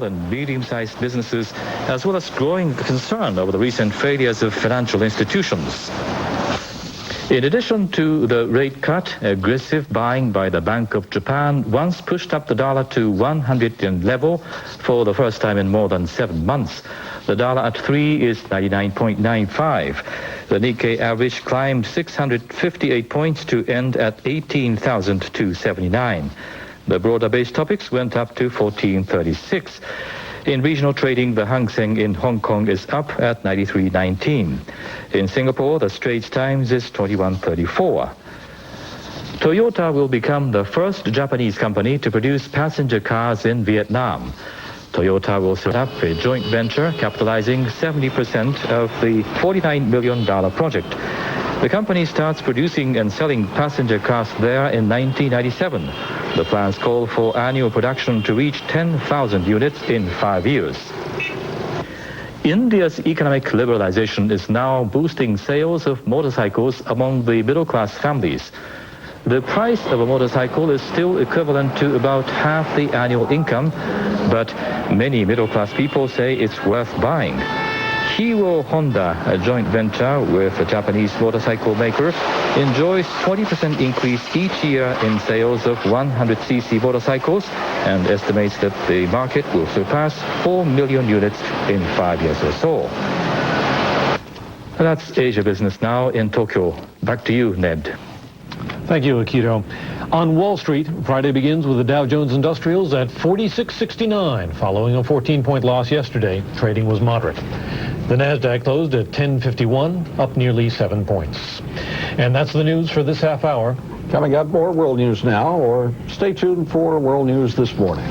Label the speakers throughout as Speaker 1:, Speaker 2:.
Speaker 1: and medium-sized businesses, as well as growing concern over the recent failures of financial institutions. In addition to the rate cut, aggressive buying by the Bank of Japan once pushed up the dollar to 100 yen level for the first time in more than 7 months. The dollar at 3 is 99.95. The Nikkei average climbed 658 points to end at 18,279. The broader-based topics went up to 1436. In regional trading, the Hang Seng in Hong Kong is up at 93.19. In Singapore, the Straits Times is 21.34. Toyota will become the first Japanese company to produce passenger cars in Vietnam. Toyota will set up a joint venture capitalizing 70% of the $49 million project. The company starts producing and selling passenger cars there in 1997. The plans call for annual production to reach 10,000 units in 5 years. India's economic liberalization is now boosting sales of motorcycles among the middle-class families. The price of a motorcycle is still equivalent to about half the annual income, but many middle-class people say it's worth buying. Hero Honda, a joint venture with a Japanese motorcycle maker, enjoys 20% increase each year in sales of 100cc motorcycles and estimates that the market will surpass 4 million units in 5 years or so. That's Asia Business Now in Tokyo. Back to you, Ned.
Speaker 2: Thank you, Akito. On Wall Street, Friday begins with the Dow Jones Industrials at 4669, following a 14-point loss yesterday. Trading was moderate. The Nasdaq closed at 1051, up nearly 7 points. And that's the news for this half hour.
Speaker 3: Coming up, more World News Now, or stay tuned for World News This Morning.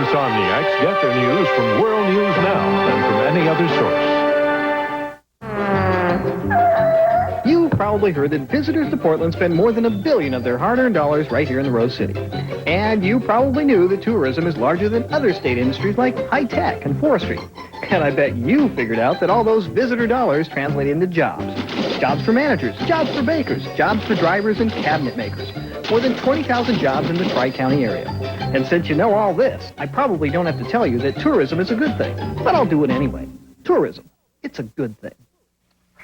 Speaker 4: Insomniacs get their news from World News Now and from any other source.
Speaker 5: You've probably heard that visitors to Portland spend more than $1 billion of their hard-earned dollars right here in the Rose City. And you probably knew that tourism is larger than other state industries like high-tech and forestry. And I bet you figured out that all those visitor dollars translate into jobs. Jobs for managers, jobs for bakers, jobs for drivers and cabinet makers. More than 20,000 jobs in the Tri-County area. And since you know all this, I probably don't have to tell you that tourism is a good thing. But I'll do it anyway. Tourism, it's a good thing.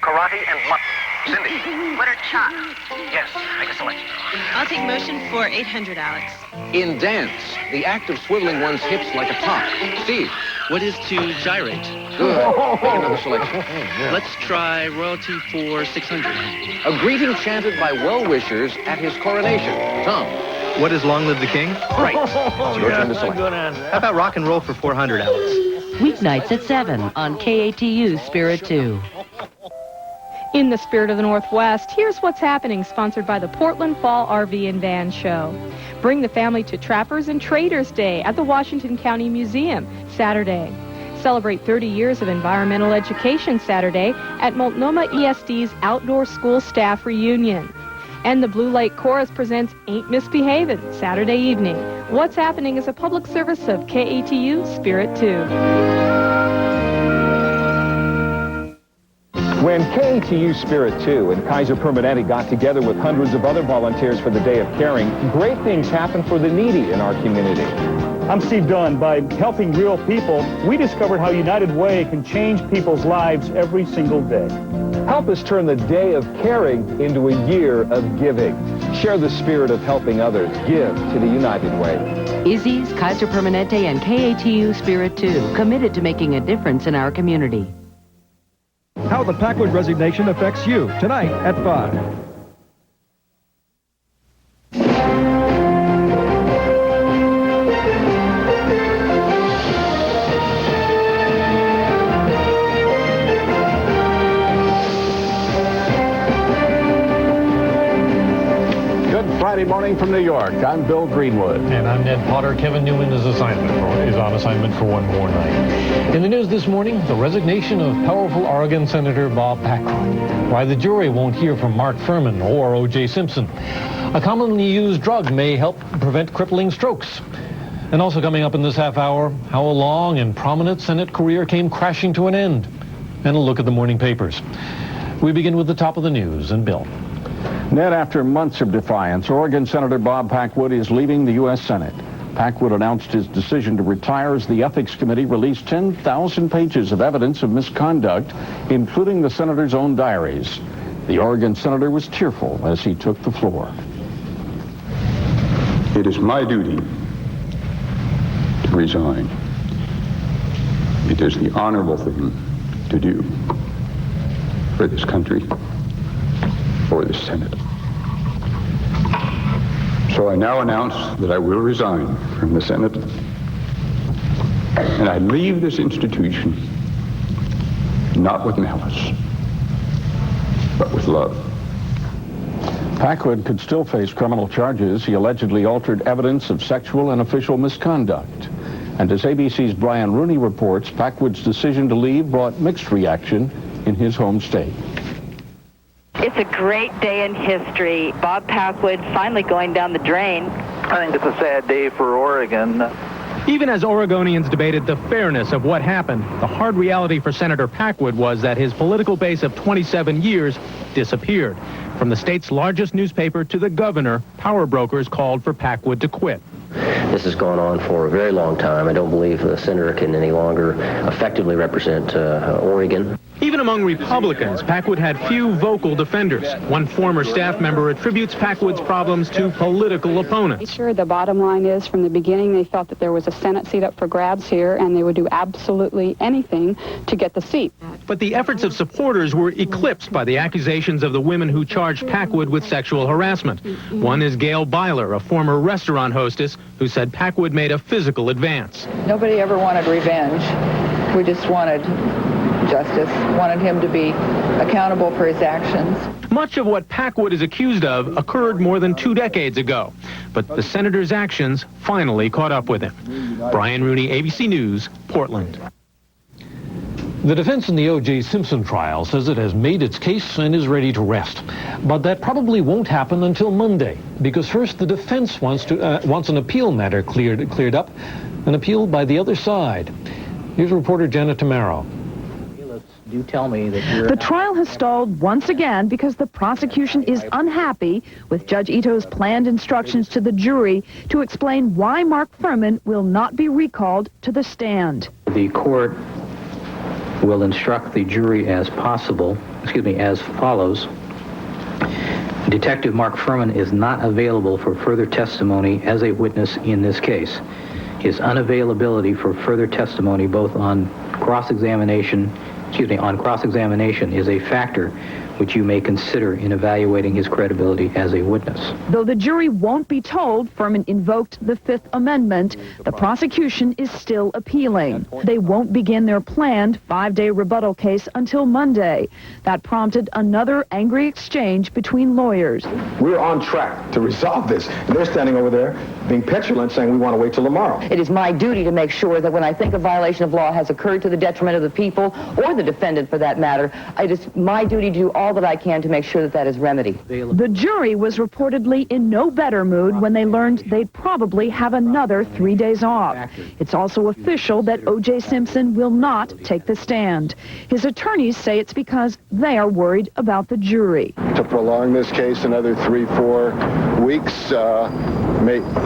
Speaker 6: Karate and mutton. Cindy.
Speaker 7: What are chops?
Speaker 6: Yes, make a selection.
Speaker 7: I'll take motion for 800, Alex.
Speaker 8: In dance, the act of swiveling one's hips like a top. Steve.
Speaker 9: What is to gyrate?
Speaker 8: Good. Make another selection.
Speaker 9: Let's try royalty for 600.
Speaker 8: A greeting chanted by well-wishers at his coronation. Tom.
Speaker 9: What is long live the king?
Speaker 8: Right. It's your turn to select.
Speaker 9: How about rock and roll for 400, Alex?
Speaker 10: Weeknights at 7 on KATU Spirit 2.
Speaker 11: In the spirit of the Northwest, here's what's happening, sponsored by the Portland Fall RV and Van Show. Bring the family to Trappers and Traders Day at the Washington County Museum Saturday. Celebrate 30 years of environmental education Saturday at Multnomah ESD's Outdoor School Staff Reunion. And the Blue Light Chorus presents Ain't Misbehavin' Saturday evening. What's happening is a public service of KATU Spirit 2.
Speaker 12: When KATU Spirit 2 and Kaiser Permanente got together with hundreds of other volunteers for the Day of Caring, great things happened for the needy in our community.
Speaker 13: I'm Steve Dunn. By helping real people, we discovered how United Way can change people's lives every single day.
Speaker 12: Help us turn the Day of Caring into a year of giving. Share the spirit of helping others. Give to the United Way.
Speaker 10: Izzy's, Kaiser Permanente, and KATU Spirit 2, committed to making a difference in our community.
Speaker 14: How the Packwood resignation affects you, tonight at 5.
Speaker 3: Friday morning from New York. I'm Bill Greenwood.
Speaker 2: And I'm Ned Potter. Kevin Newman is on assignment for one more night. In the news this morning, the resignation of powerful Oregon Senator Bob Packwood. Why the jury won't hear from Mark Furman or O.J. Simpson. A commonly used drug may help prevent crippling strokes. And also coming up in this half hour, how a long and prominent Senate career came crashing to an end. And a look at the morning papers. We begin with the top of the news, and Bill.
Speaker 3: Ned, after months of defiance, Oregon Senator Bob Packwood is leaving the U.S. Senate. Packwood announced his decision to retire as the Ethics Committee released 10,000 pages of evidence of misconduct, including the senator's own diaries. The Oregon senator was tearful as he took the floor.
Speaker 15: It is my duty to resign. It is the honorable thing to do for this country, for the Senate. So I now announce that I will resign from the Senate, and I leave this institution not with malice, but with love.
Speaker 3: Packwood could still face criminal charges. He allegedly altered evidence of sexual and official misconduct. And as ABC's Brian Rooney reports, Packwood's decision to leave brought mixed reaction in his home state.
Speaker 16: It's a great day in history. Bob Packwood finally going down the drain.
Speaker 17: I think it's a sad day for Oregon.
Speaker 18: Even as Oregonians debated the fairness of what happened, the hard reality for Senator Packwood was that his political base of 27 years disappeared. From the state's largest newspaper to the governor, power brokers called for Packwood to quit.
Speaker 19: This has gone on for a very long time. I don't believe the senator can any longer effectively represent Oregon.
Speaker 18: Even among Republicans, Packwood had few vocal defenders. One former staff member attributes Packwood's problems to political opponents.
Speaker 20: Sure, the bottom line is, from the beginning, they felt that there was a Senate seat up for grabs here, and they would do absolutely anything to get the seat.
Speaker 18: But the efforts of supporters were eclipsed by the accusations of the women who charged Packwood with sexual harassment. One is Gail Byler, a former restaurant hostess, who said Packwood made a physical advance.
Speaker 21: Nobody ever wanted revenge. We just wanted justice, wanted him to be accountable for his actions.
Speaker 18: Much of what Packwood is accused of occurred more than 2 decades ago, but the senator's actions finally caught up with him. Brian Rooney, ABC News, Portland.
Speaker 2: The defense in the O.J. Simpson trial says it has made its case and is ready to rest. But that probably won't happen until Monday, because first the defense wants an appeal matter cleared up, an appeal by the other side. Here's reporter Janet Tamaro.
Speaker 22: You tell me that
Speaker 23: The trial has stalled once again because the prosecution is unhappy with Judge Ito's planned instructions to the jury to explain why Mark Fuhrman will not be recalled to the stand.
Speaker 22: The court will instruct the jury as follows. Detective Mark Fuhrman is not available for further testimony as a witness in this case. His unavailability for further testimony both on cross-examination is a factor which you may consider in evaluating his credibility as a witness.
Speaker 23: Though the jury won't be told Fuhrman invoked the Fifth Amendment, the prosecution is still appealing. They won't begin their planned 5-day rebuttal case until Monday. That prompted another angry exchange between lawyers.
Speaker 24: We're on track to resolve this. And they're standing over there being petulant, saying we want to wait till tomorrow.
Speaker 25: It is my duty to make sure that when I think a violation of law has occurred to the detriment of the people, or the defendant for that matter, it is my duty to do all that I can to make sure that that is remedied.
Speaker 23: The jury was reportedly in no better mood when they learned they'd probably have another 3 days off. It's also official that O.J. Simpson will not take the stand. His attorneys say it's because they are worried about the jury.
Speaker 24: To prolong this case another 3-4 weeks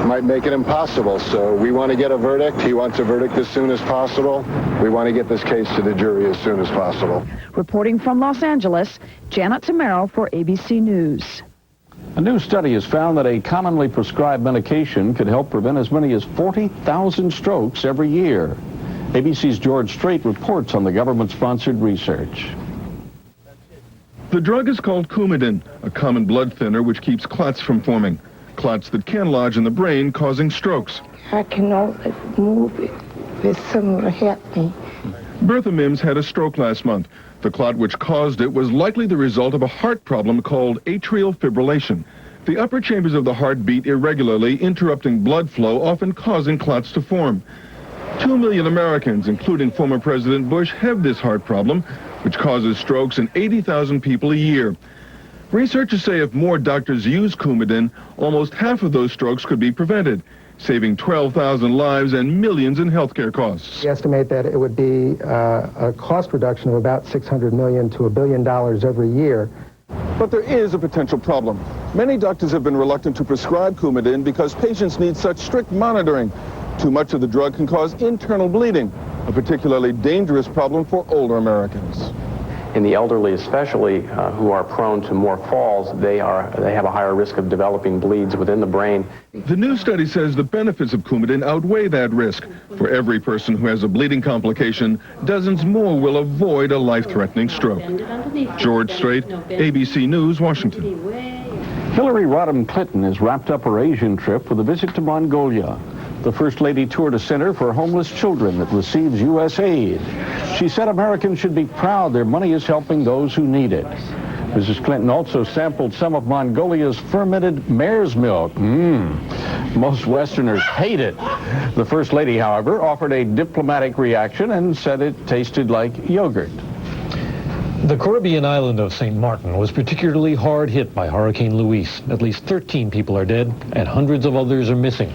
Speaker 24: might make it impossible. So we want to get a verdict. He wants a verdict as soon as possible. We want to get this case to the jury as soon as possible.
Speaker 23: Reporting from Los Angeles, Janet Tamaro for ABC News.
Speaker 3: A new study has found that a commonly prescribed medication could help prevent as many as 40,000 strokes every year. ABC's George Strait reports on the government-sponsored research.
Speaker 26: The drug is called Coumadin, a common blood thinner which keeps clots from forming. Clots that can lodge in the brain, causing strokes.
Speaker 27: I cannot move it. There's someone to help me.
Speaker 26: Bertha Mims had a stroke last month. The clot which caused it was likely the result of a heart problem called atrial fibrillation. The upper chambers of the heart beat irregularly, interrupting blood flow, often causing clots to form. 2 million Americans, including former President Bush, have this heart problem, which causes strokes in 80,000 people a year. Researchers say if more doctors use Coumadin, almost half of those strokes could be prevented. saving 12,000 lives and millions in healthcare costs.
Speaker 1: We estimate that it would be a cost reduction of about $600 million to $1 billion every year.
Speaker 26: But there is a potential problem. Many doctors have been reluctant to prescribe Coumadin because patients need such strict monitoring. Too much of the drug can cause internal bleeding, a particularly dangerous problem for older Americans.
Speaker 4: In the elderly especially, who are prone to more falls, they have a higher risk of developing bleeds within the brain.
Speaker 26: The new study says the benefits of Coumadin outweigh that risk. For every person who has a bleeding complication, dozens more will avoid a life-threatening stroke. George Strait, ABC News, Washington.
Speaker 3: Hillary Rodham Clinton has wrapped up her Asian trip with a visit to Mongolia. The First Lady toured a center for homeless children that receives U.S. aid. She said Americans should be proud their money is helping those who need it. Mrs. Clinton also sampled some of Mongolia's fermented mare's milk. Most Westerners hate it. The First Lady, however, offered a diplomatic reaction and said it tasted like yogurt.
Speaker 2: The Caribbean island of St. Martin was particularly hard hit by Hurricane Luis. At least 13 people are dead and hundreds of others are missing.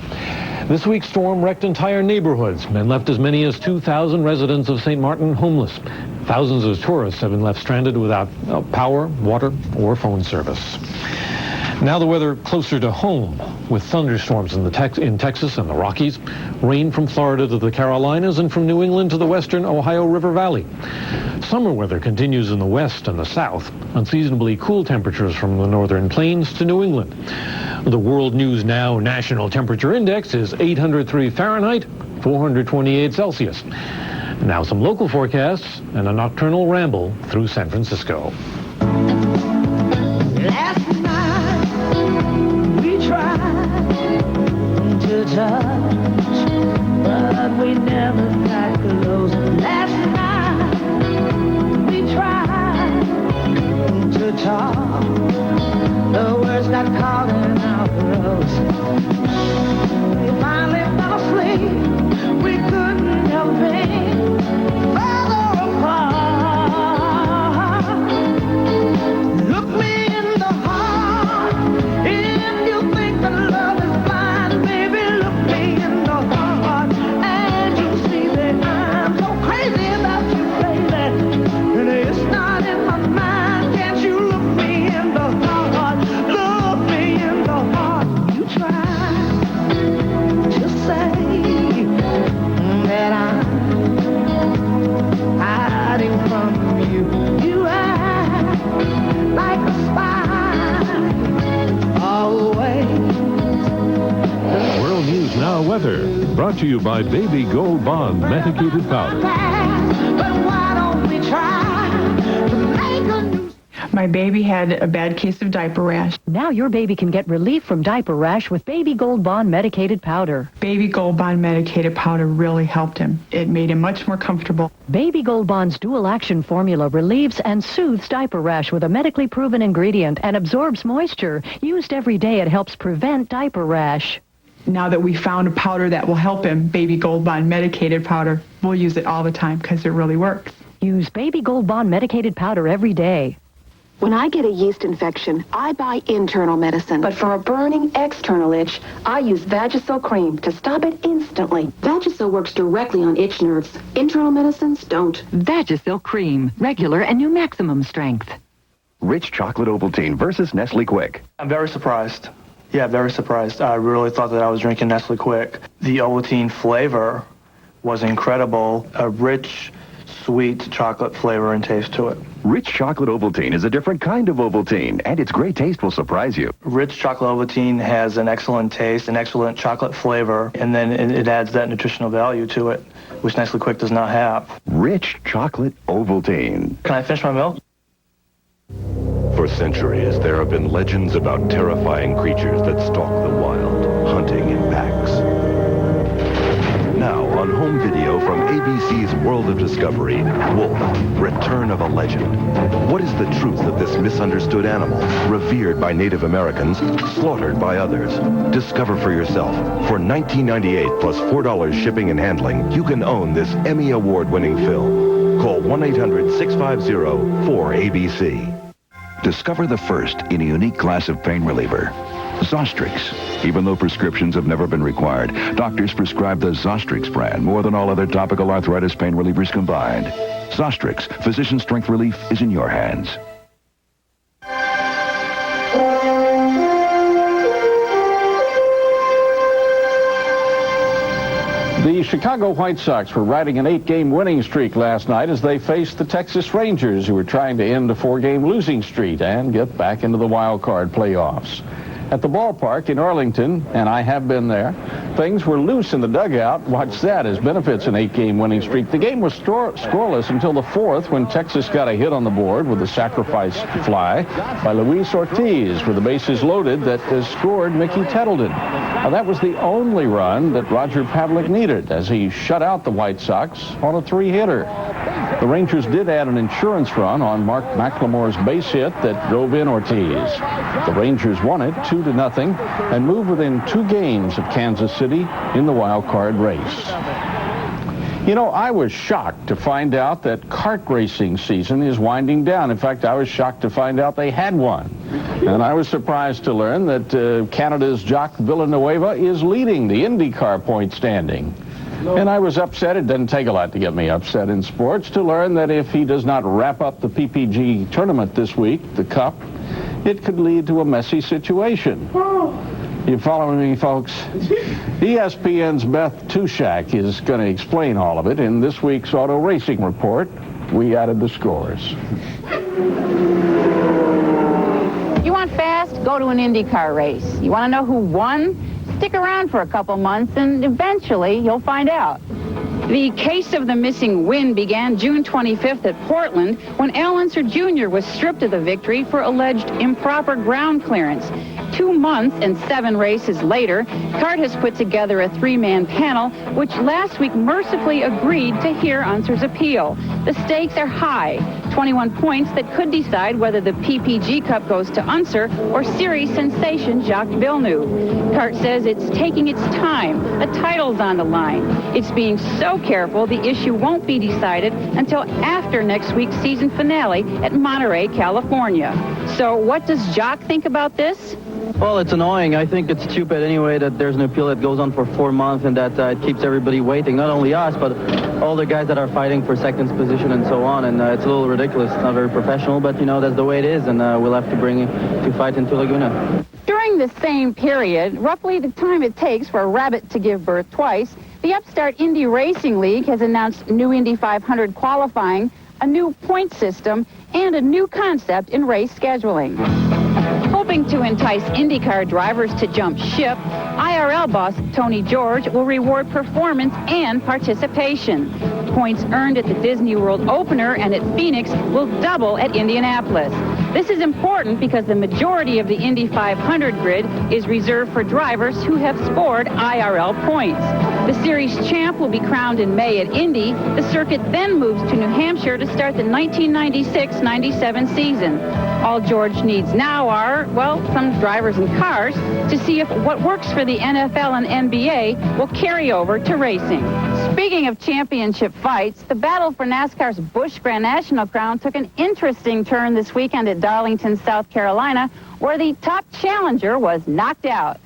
Speaker 2: This week's storm wrecked entire neighborhoods and left as many as 2,000 residents of St. Martin homeless. Thousands of tourists have been left stranded without power, water, or phone service. Now the weather closer to home, with thunderstorms in Texas and the Rockies, rain from Florida to the Carolinas, and from New England to the western Ohio River Valley. Summer weather continues in the west and the south, unseasonably cool temperatures from the northern plains to New England. The World News Now National Temperature Index is 803 Fahrenheit, 428 Celsius. Now some local forecasts and a nocturnal ramble through San Francisco.
Speaker 5: Last night we tried to touch, but we never got close. Last night we tried to talk, the words got caught in our throats. We finally fell asleep, we couldn't help it. Look me in the heart, if you think that love is blind, baby, look me in the heart, and you'll see that I'm so crazy about you, baby, and it's not in my mind. Can't you look me in the heart, look me in the heart? You try to say that I'm hiding from you. You act like a spy, always.
Speaker 6: World News Now weather, brought to you by Baby Gold Bond medicated powder.
Speaker 5: But why don't we try to make a new...
Speaker 7: My baby had a bad case of diaper rash.
Speaker 23: Now your baby can get relief from diaper rash with Baby Gold Bond medicated powder.
Speaker 7: Baby Gold Bond medicated powder really helped him. It made him much more comfortable.
Speaker 23: Baby Gold Bond's dual action formula relieves and soothes diaper rash with a medically proven ingredient and absorbs moisture. Used every day, it helps prevent diaper rash.
Speaker 7: Now that we found a powder that will help him, Baby Gold Bond medicated powder, we'll use it all the time because it really works.
Speaker 23: Use Baby Gold Bond medicated powder every day.
Speaker 8: When I get a yeast infection, I buy internal medicine. But for a burning external itch, I use Vagisil cream to stop it instantly. Vagisil works directly on itch nerves. Internal medicines don't.
Speaker 10: Vagisil cream, regular and new maximum strength.
Speaker 9: Rich chocolate Ovaltine versus Nestle Quick.
Speaker 28: I'm very surprised. Yeah, very surprised. I really thought that I was drinking Nestle Quick. The Ovaltine flavor was incredible. A rich, sweet chocolate flavor and taste to it.
Speaker 9: Rich chocolate Ovaltine is a different kind of Ovaltine, and its great taste will surprise you.
Speaker 28: Rich chocolate Ovaltine has an excellent taste, an excellent chocolate flavor, and then it adds that nutritional value to it, which Nestle Quick does not have.
Speaker 9: Rich chocolate Ovaltine.
Speaker 28: Can I finish my milk?
Speaker 29: For centuries, there have been legends about terrifying creatures that stalk the wild, hunting in packs. Now, on home video from ABC's World of Discovery, Wolf, Return of a Legend. What is the truth of this misunderstood animal, revered by Native Americans, slaughtered by others? Discover for yourself. For $19.98 plus $4 shipping and handling, you can own this Emmy Award-winning film. Call 1-800-650-4ABC.
Speaker 9: Discover the first in a unique class of pain reliever. Zostrix. Even though prescriptions have never been required, doctors prescribe the Zostrix brand more than all other topical arthritis pain relievers combined. Zostrix, physician strength relief, is in your hands.
Speaker 3: The Chicago White Sox were riding an 8-game winning streak last night as they faced the Texas Rangers, who were trying to end a 4-game losing streak and get back into the wild card playoffs. At the ballpark in Arlington, and I have been there, things were loose in the dugout. Watch that as benefits an 8-game winning streak. The game was scoreless until the 4th when Texas got a hit on the board with a sacrifice fly by Luis Ortiz with the bases loaded that scored Mickey Tettleton. Now, that was the only run that Roger Pavlik needed as he shut out the White Sox on a 3-hitter. The Rangers did add an insurance run on Mark McLemore's base hit that drove in Ortiz. The Rangers won it 2-0 and moved within 2 games of Kansas City in the wild card race. You know, I was shocked to find out that kart racing season is winding down. In fact, I was shocked to find out they had one. And I was surprised to learn that Canada's Jacques Villanueva is leading the IndyCar point standing. And I was upset. It doesn't take a lot to get me upset in sports to learn that if he does not wrap up the PPG tournament this week, the Cup, it could lead to a messy situation. You following me, folks? ESPN's Beth Tushak is going to explain all of it in this week's Auto Racing Report. We added the scores.
Speaker 11: You want fast? Go to an IndyCar race. You want to know who won? Stick around for a couple months and eventually you'll find out. The case of the missing win began June 25th at Portland when Al Unser Jr. was stripped of the victory for alleged improper ground clearance. 2 months and 7 races later, CART has put together a 3-man panel, which last week mercifully agreed to hear Unser's appeal. The stakes are high, 21 points that could decide whether the PPG Cup goes to Unser or series sensation Jacques Villeneuve. CART says it's taking its time. The title's on the line. It's being so careful the issue won't be decided until after next week's season finale at Monterey, California. So what does Jacques think about this?
Speaker 12: Well, it's annoying. I think it's stupid anyway that there's an appeal that goes on for 4 months and that it keeps everybody waiting. Not only us, but all the guys that are fighting for second position and so on. And it's a little ridiculous. It's not very professional, but, you know, that's the way it is. And we'll have to bring it to fight into Laguna.
Speaker 11: During the same period, roughly the time it takes for a rabbit to give birth twice, the upstart Indy Racing League has announced new Indy 500 qualifying, a new point system, and a new concept in race scheduling. Hoping to entice IndyCar drivers to jump ship, IRL boss Tony George will reward performance and participation. Points earned at the Disney World opener and at Phoenix will double at Indianapolis. This is important because the majority of the Indy 500 grid is reserved for drivers who have scored IRL points. The series champ will be crowned in May at Indy. The circuit then moves to New Hampshire to start the 1996-97 season. All George needs now are, well, some drivers and cars to see if what works for the NFL and NBA will carry over to racing. Speaking of championship fights, the battle for NASCAR's Busch Grand National crown took an interesting turn this weekend at Darlington, South Carolina, where the top challenger was knocked out.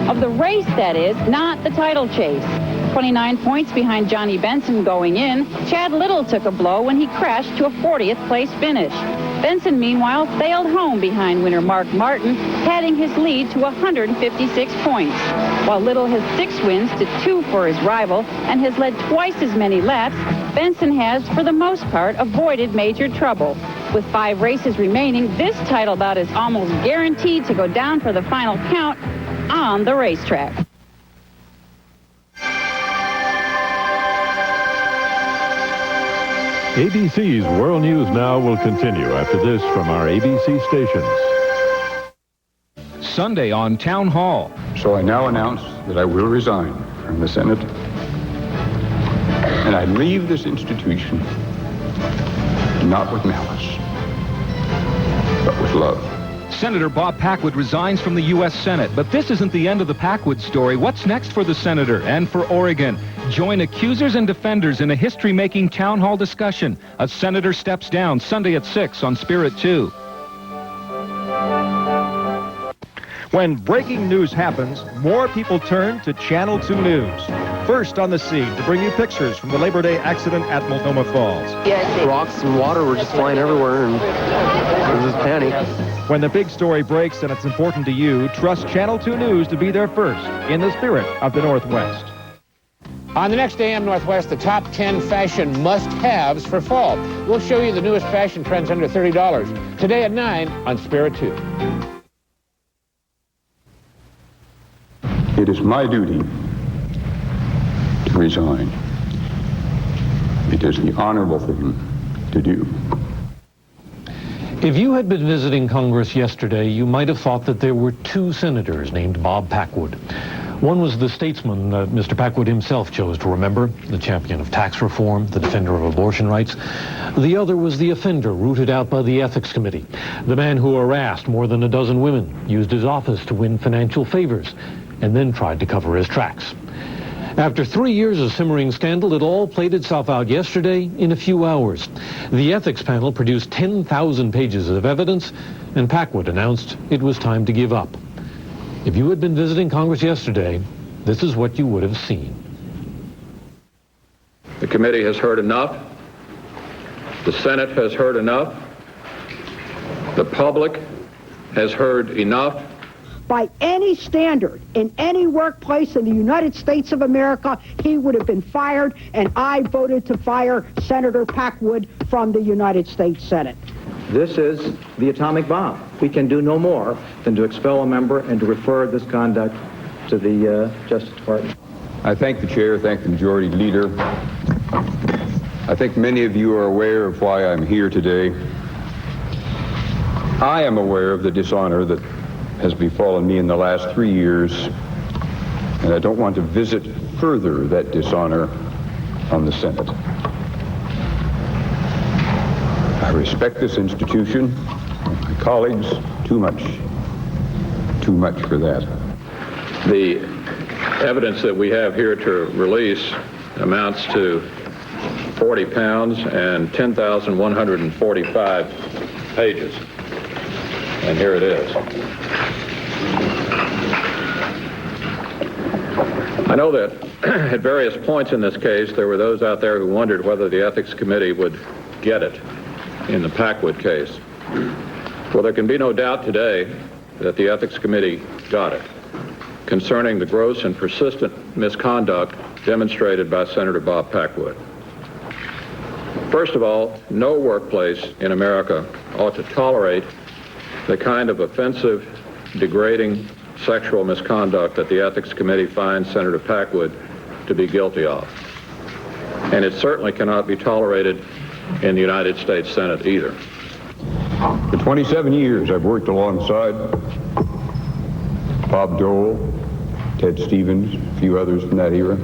Speaker 11: Of the race, that is, not the title chase. 29 points behind Johnny Benson going in, Chad Little took a blow when he crashed to a 40th place finish. Benson, meanwhile, sailed home behind winner Mark Martin, padding his lead to 156 points. While Little has 6 wins to 2 for his rival and has led twice as many laps, Benson has, for the most part, avoided major trouble. With 5 races remaining, this title bout is almost guaranteed to go down for the final count on the racetrack.
Speaker 6: ABC's World News Now will continue after this from our ABC stations.
Speaker 18: Sunday on Town Hall.
Speaker 13: So I now announce that I will resign from the Senate, and I leave this institution not with malice, but with love.
Speaker 18: Senator Bob Packwood resigns from the U.S. Senate. But this isn't the end of the Packwood story. What's next for the senator and for Oregon? Join accusers and defenders in a history-making town hall discussion. A senator steps down Sunday at 6 on Spirit 2.
Speaker 14: When breaking news happens, more people turn to Channel 2 News. First on the scene to bring you pictures from the Labor Day accident at Multnomah Falls.
Speaker 15: Rocks and water were just flying everywhere, and there was just panic.
Speaker 14: When the big story breaks and it's important to you, trust Channel 2 News to be there first, in the spirit of the Northwest.
Speaker 16: On the next AM Northwest, the top 10 fashion must-haves for fall. We'll show you the newest fashion trends under $30. Today at 9 on Spirit 2.
Speaker 13: It is my duty to resign. It is the honorable thing to do.
Speaker 2: If you had been visiting Congress yesterday, you might have thought that there were two senators named Bob Packwood. One was the statesman that Mr. Packwood himself chose to remember, the champion of tax reform, the defender of abortion rights. The other was the offender rooted out by the Ethics Committee, the man who harassed more than a dozen women, used his office to win financial favors, and then tried to cover his tracks. After 3 years of simmering scandal, it all played itself out yesterday in a few hours. The ethics panel produced 10,000 pages of evidence, and Packwood announced it was time to give up. If you had been visiting Congress yesterday, this is what you would have seen.
Speaker 17: The committee has heard enough. The Senate has heard enough. The public has heard enough.
Speaker 19: By any standard, in any workplace in the United States of America, he would have been fired, and I voted to fire Senator Packwood from the United States Senate.
Speaker 20: This is the atomic bomb. We can do no more than to expel a member and to refer this conduct to the Justice Department.
Speaker 13: I thank the chair, thank the majority leader. I think many of you are aware of why I'm here today. I am aware of the dishonor that has befallen me in the last 3 years, and I don't want to visit further that dishonor on the Senate. I respect this institution, my colleagues, too much for that.
Speaker 17: The evidence that we have here to release amounts to 40 pounds and 10,145 pages. And here it is. I know that at various points in this case, there were those out there who wondered whether the Ethics Committee would get it in the Packwood case. Well, there can be no doubt today that the Ethics Committee got it concerning the gross and persistent misconduct demonstrated by Senator Bob Packwood. First of all, no workplace in America ought to tolerate the kind of offensive, degrading sexual misconduct that the Ethics Committee finds Senator Packwood to be guilty of. And it certainly cannot be tolerated in the United States Senate either.
Speaker 13: For 27 years, I've worked alongside Bob Dole, Ted Stevens, a few others from that era,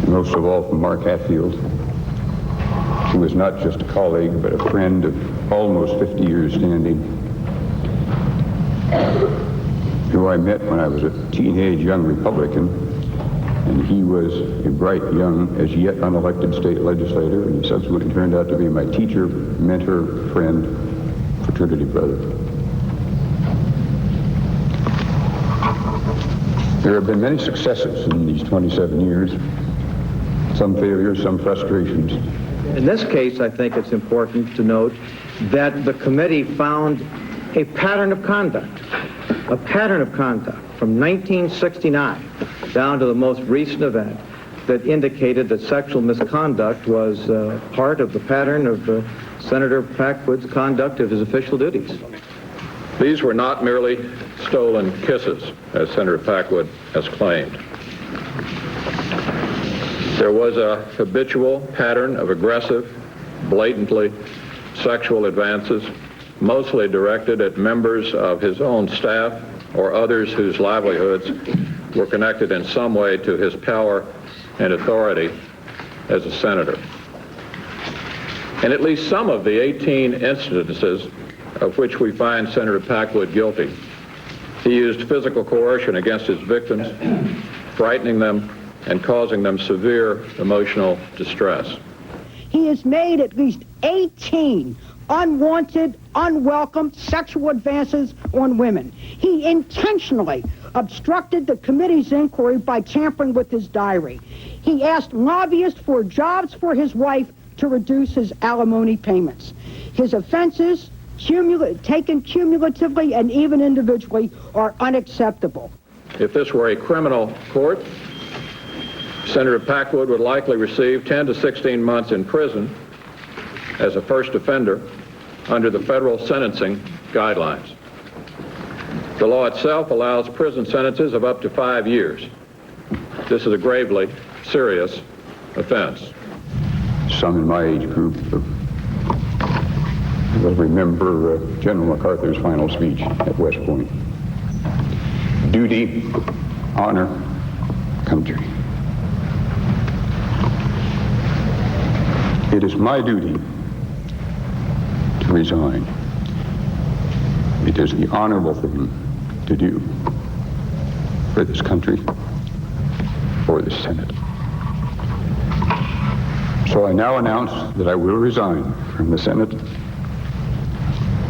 Speaker 13: most of all from Mark Hatfield, who was not just a colleague, but a friend of almost 50 years standing, who I met when I was a teenage young Republican, and he was a bright, young, as yet unelected state legislator, and he subsequently turned out to be my teacher, mentor, friend, fraternity brother. There have been many successes in these 27 years, some failures, some frustrations.
Speaker 20: In this case, I think it's important to note that the committee found a pattern of conduct from 1969 down to the most recent event that indicated that sexual misconduct was part of the pattern of Senator Packwood's conduct of his official duties.
Speaker 17: These were not merely stolen kisses, as Senator Packwood has claimed. There was a habitual pattern of aggressive, blatantly sexual advances, mostly directed at members of his own staff or others whose livelihoods were connected in some way to his power and authority as a senator. In at least some of the 18 instances of which we find Senator Packwood guilty, he used physical coercion against his victims, frightening them and causing them severe emotional distress.
Speaker 19: He has made at least 18 unwanted, unwelcome sexual advances on women. He intentionally obstructed the committee's inquiry by tampering with his diary. He asked lobbyists for jobs for his wife to reduce his alimony payments. His offenses, taken cumulatively and even individually, are unacceptable.
Speaker 17: If this were a criminal court, Senator Packwood would likely receive 10 to 16 months in prison as a first offender under the federal sentencing guidelines. The law itself allows prison sentences of up to 5 years. This is a gravely serious offense.
Speaker 13: Some in my age group will remember General MacArthur's final speech at West Point. Duty, honor, country. It is my duty to resign. It is the honorable thing to do for this country, for the Senate. So I now announce that I will resign from the Senate,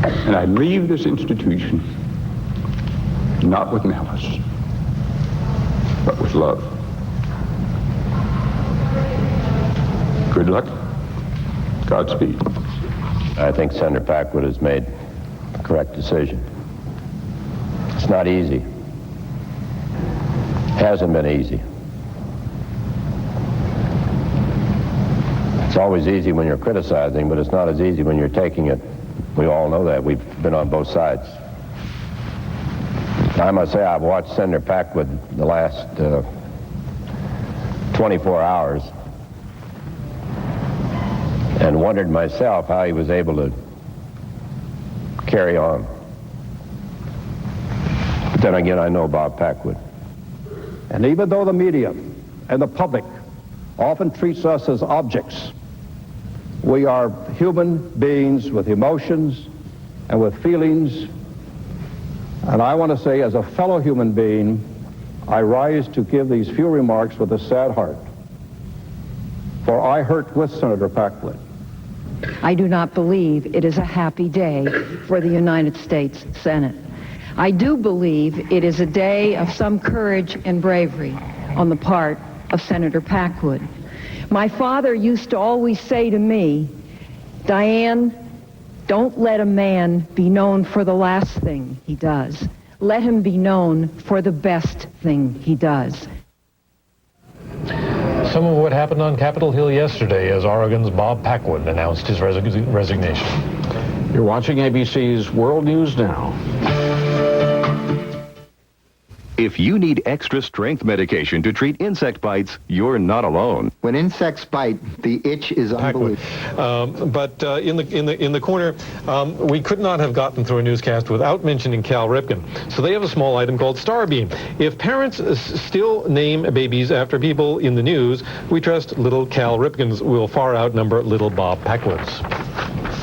Speaker 13: and I leave this institution not with malice, but with love. Good luck. Godspeed.
Speaker 1: I think Senator Packwood has made the correct decision. It's not easy. Hasn't been easy. It's always easy when you're criticizing, but it's not as easy when you're taking it. We all know that. We've been on both sides. I must say I've watched Senator Packwood the last 24 hours and wondered myself how he was able to carry on. But then again, I know Bob Packwood.
Speaker 4: And even though the media and the public often treats us as objects, we are human beings with emotions and with feelings. And I want to say, as a fellow human being, I rise to give these few remarks with a sad heart. For I hurt with Senator Packwood.
Speaker 5: I do not believe it is a happy day for the United States Senate. I do believe it is a day of some courage and bravery on the part of Senator Packwood. My father used to always say to me, Diane, don't let a man be known for the last thing he does. Let him be known for the best thing he does.
Speaker 2: Some of what happened on Capitol Hill yesterday as Oregon's Bob Packwood announced his resignation.
Speaker 3: You're watching ABC's World News Now.
Speaker 9: If you need extra strength medication to treat insect bites, you're not alone.
Speaker 21: When insects bite, the itch is unbelievable.
Speaker 2: But in the corner, we could not have gotten through a newscast without mentioning Cal Ripken. So they have a small item called Starbeam. If parents still name babies after people in the news, we trust little Cal Ripkins will far outnumber little Bob Packwoods.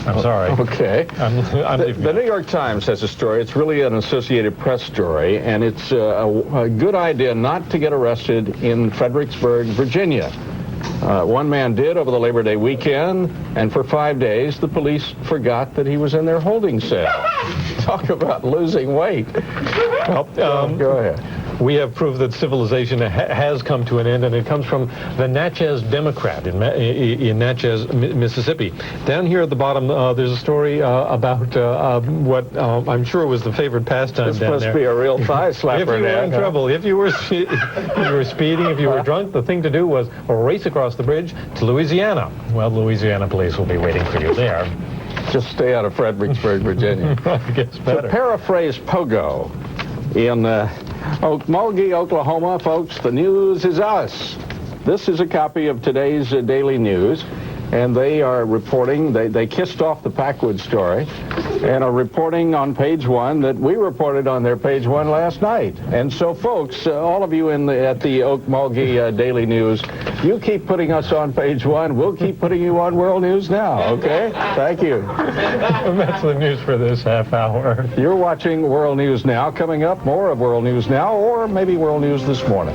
Speaker 2: I'm sorry.
Speaker 3: Okay. The New York Times has a story. It's really an Associated Press story, and it's a good idea not to get arrested in Fredericksburg, Virginia. One man did over the Labor Day weekend, and for 5 days, the police forgot that he was in their holding cell. Talk about losing weight.
Speaker 2: Well,
Speaker 3: go ahead.
Speaker 2: We have proof that civilization has come to an end, and it comes from the Natchez Democrat in Natchez, Mississippi. Down here at the bottom, there's a story about what I'm sure was the favorite pastime down there.
Speaker 3: This must be a real thigh slapper.
Speaker 2: If you were in trouble, if you were speeding, if you were drunk, the thing to do was race across the bridge to Louisiana. Well, Louisiana police will be waiting for you there.
Speaker 3: Just stay out of Fredericksburg, Virginia.
Speaker 2: I guess better.
Speaker 3: To paraphrase Pogo, in Okmulgee, Oklahoma, folks, the news is us. This is a copy of today's Daily News, and they are reporting, they kissed off the Packwood story, and are reporting on page 1 that we reported on their page 1 last night. And so, folks, all of you at the Okmulgee Daily News, you keep putting us on page 1. We'll keep putting you on World News Now, okay? Thank you.
Speaker 2: That's the news for this half hour.
Speaker 3: You're watching World News Now. Coming up, more of World News Now, or maybe World News This Morning.